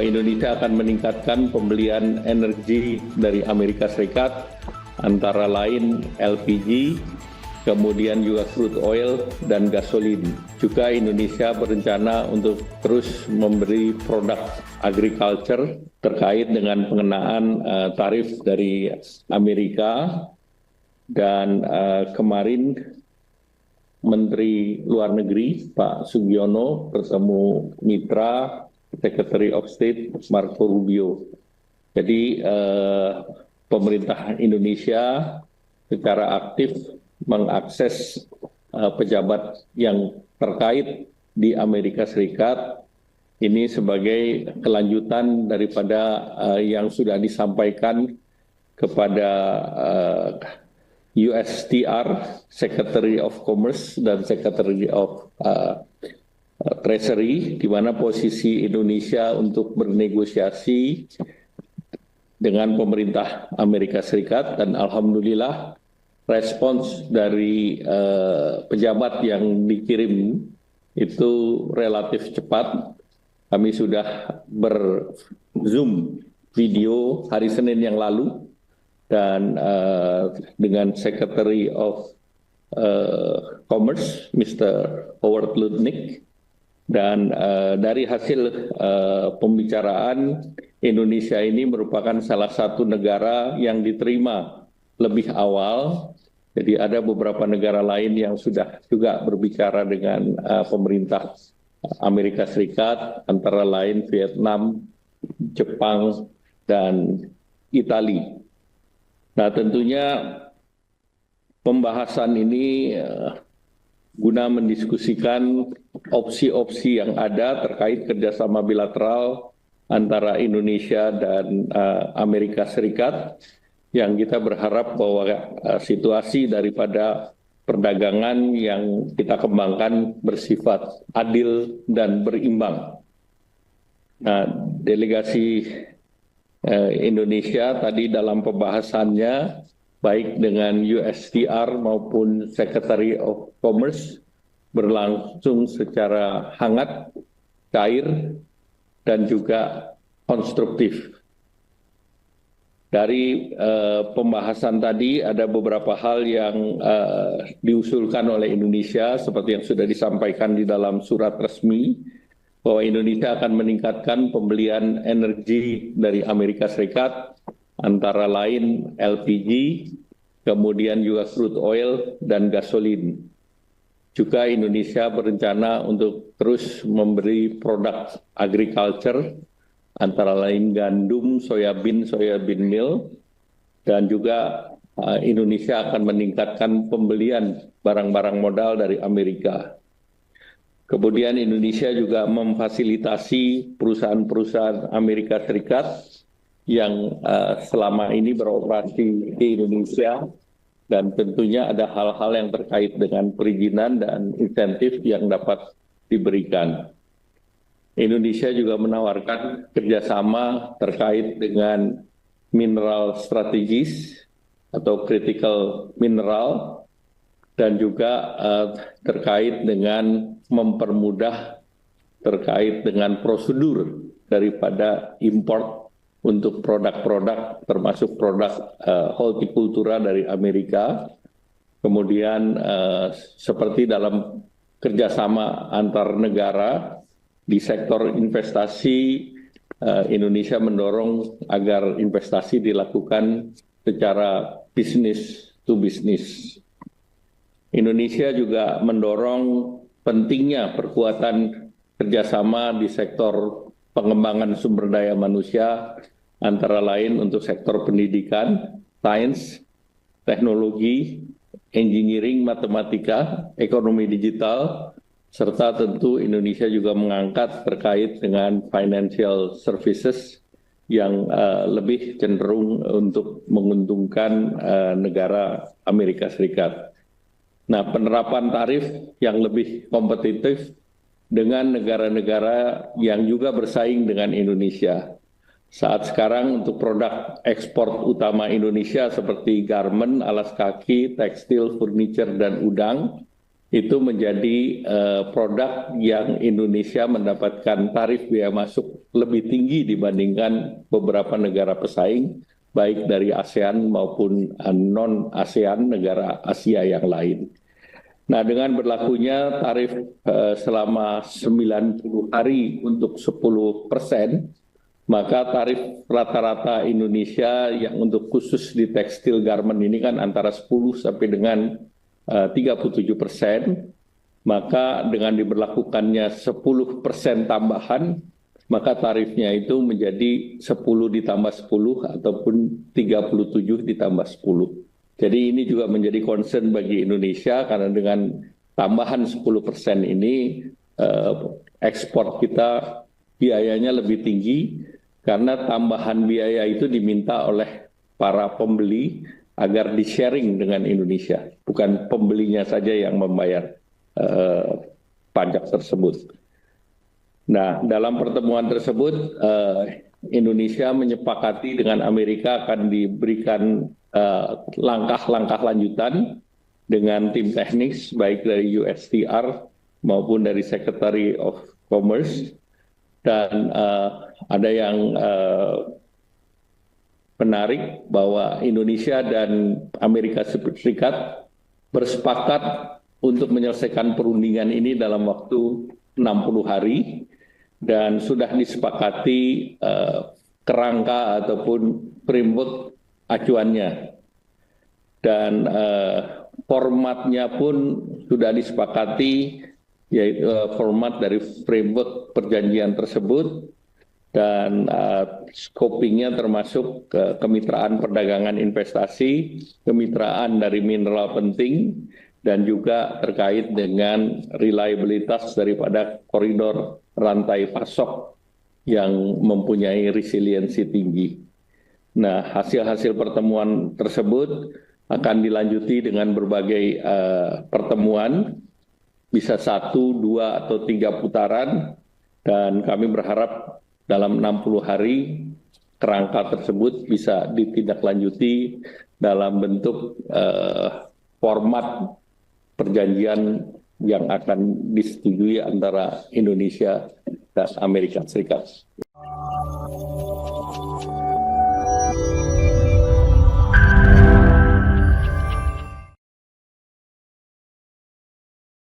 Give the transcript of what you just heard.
bahwa Indonesia akan meningkatkan pembelian energi dari Amerika Serikat, antara lain LPG, kemudian juga crude oil dan gasolin. Juga Indonesia berencana untuk terus memberi produk agriculture terkait dengan pengenaan tarif dari Amerika. Dan kemarin Menteri Luar Negeri Pak Sugiono bertemu mitra Secretary of State Marco Rubio. Jadi pemerintah Indonesia secara aktif mengakses pejabat yang terkait di Amerika Serikat ini sebagai kelanjutan daripada yang sudah disampaikan kepada USTR, Secretary of Commerce dan Secretary of Treasury, di mana posisi Indonesia untuk bernegosiasi dengan pemerintah Amerika Serikat, dan alhamdulillah respons dari pejabat yang dikirim itu relatif cepat. Kami sudah ber-Zoom video hari Senin yang lalu dan dengan Secretary of Commerce, Mr. Howard Lutnick, dan dari hasil pembicaraan, Indonesia ini merupakan salah satu negara yang diterima lebih awal. Jadi ada beberapa negara lain yang sudah juga berbicara dengan pemerintah Amerika Serikat, antara lain Vietnam, Jepang, dan Italia. Nah, tentunya pembahasan ini guna mendiskusikan opsi-opsi yang ada terkait kerjasama bilateral antara Indonesia dan Amerika Serikat, yang kita berharap bahwa situasi daripada perdagangan yang kita kembangkan bersifat adil dan berimbang. Nah, delegasi Indonesia tadi dalam pembahasannya baik dengan USTR maupun Secretary of Commerce berlangsung secara hangat, cair, dan juga konstruktif. Dari pembahasan tadi ada beberapa hal yang diusulkan oleh Indonesia seperti yang sudah disampaikan di dalam surat resmi, bahwa Indonesia akan meningkatkan pembelian energi dari Amerika Serikat, antara lain LPG, kemudian juga crude oil dan gasolin. Juga Indonesia berencana untuk terus memberi produk agriculture, antara lain gandum, soybean meal, dan juga Indonesia akan meningkatkan pembelian barang-barang modal dari Amerika. Kemudian Indonesia juga memfasilitasi perusahaan-perusahaan Amerika Serikat yang selama ini beroperasi di Indonesia, dan tentunya ada hal-hal yang terkait dengan perizinan dan insentif yang dapat diberikan. Indonesia juga menawarkan kerjasama terkait dengan mineral strategis atau critical mineral, dan juga terkait dengan mempermudah terkait dengan prosedur daripada import untuk produk-produk termasuk produk hortikultura dari Amerika. Kemudian seperti dalam kerjasama antar negara di sektor investasi, Indonesia mendorong agar investasi dilakukan secara business to business. Indonesia juga mendorong pentingnya perkuatan kerjasama di sektor pengembangan sumber daya manusia, antara lain untuk sektor pendidikan, sains, teknologi, engineering, matematika, ekonomi digital, serta tentu Indonesia juga mengangkat terkait dengan financial services yang lebih cenderung untuk menguntungkan negara Amerika Serikat. Nah, penerapan tarif yang lebih kompetitif dengan negara-negara yang juga bersaing dengan Indonesia. Saat sekarang untuk produk ekspor utama Indonesia seperti garment, alas kaki, tekstil, furniture, dan udang, itu menjadi produk yang Indonesia mendapatkan tarif biaya masuk lebih tinggi dibandingkan beberapa negara pesaing, baik dari ASEAN maupun non-ASEAN negara Asia yang lain. Nah, dengan berlakunya tarif selama 90 hari untuk 10%, maka tarif rata-rata Indonesia yang untuk khusus di tekstil garment ini kan antara 10 sampai dengan 37%, maka dengan diberlakukannya 10% tambahan, maka tarifnya itu menjadi 10 ditambah 10 ataupun 37 ditambah 10. Jadi ini juga menjadi concern bagi Indonesia karena dengan tambahan 10% ini ekspor kita biayanya lebih tinggi karena tambahan biaya itu diminta oleh para pembeli agar di-sharing dengan Indonesia, bukan pembelinya saja yang membayar pajak tersebut. Nah, dalam pertemuan tersebut, Indonesia menyepakati dengan Amerika akan diberikan langkah-langkah lanjutan dengan tim teknis, baik dari USTR maupun dari Secretary of Commerce, dan ada yang menarik bahwa Indonesia dan Amerika Serikat bersepakat untuk menyelesaikan perundingan ini dalam waktu 60 hari dan sudah disepakati kerangka ataupun framework acuannya. Dan formatnya pun sudah disepakati, yaitu format dari framework perjanjian tersebut, dan scopingnya termasuk kemitraan perdagangan investasi, kemitraan dari mineral penting, dan juga terkait dengan reliabilitas daripada koridor rantai pasok yang mempunyai resiliensi tinggi. Nah, hasil-hasil pertemuan tersebut akan dilanjuti dengan berbagai pertemuan, bisa 1, 2, atau 3 putaran, dan kami berharap dalam 60 hari kerangka tersebut bisa ditindaklanjuti dalam bentuk format perjanjian yang akan disetujui antara Indonesia dan Amerika Serikat.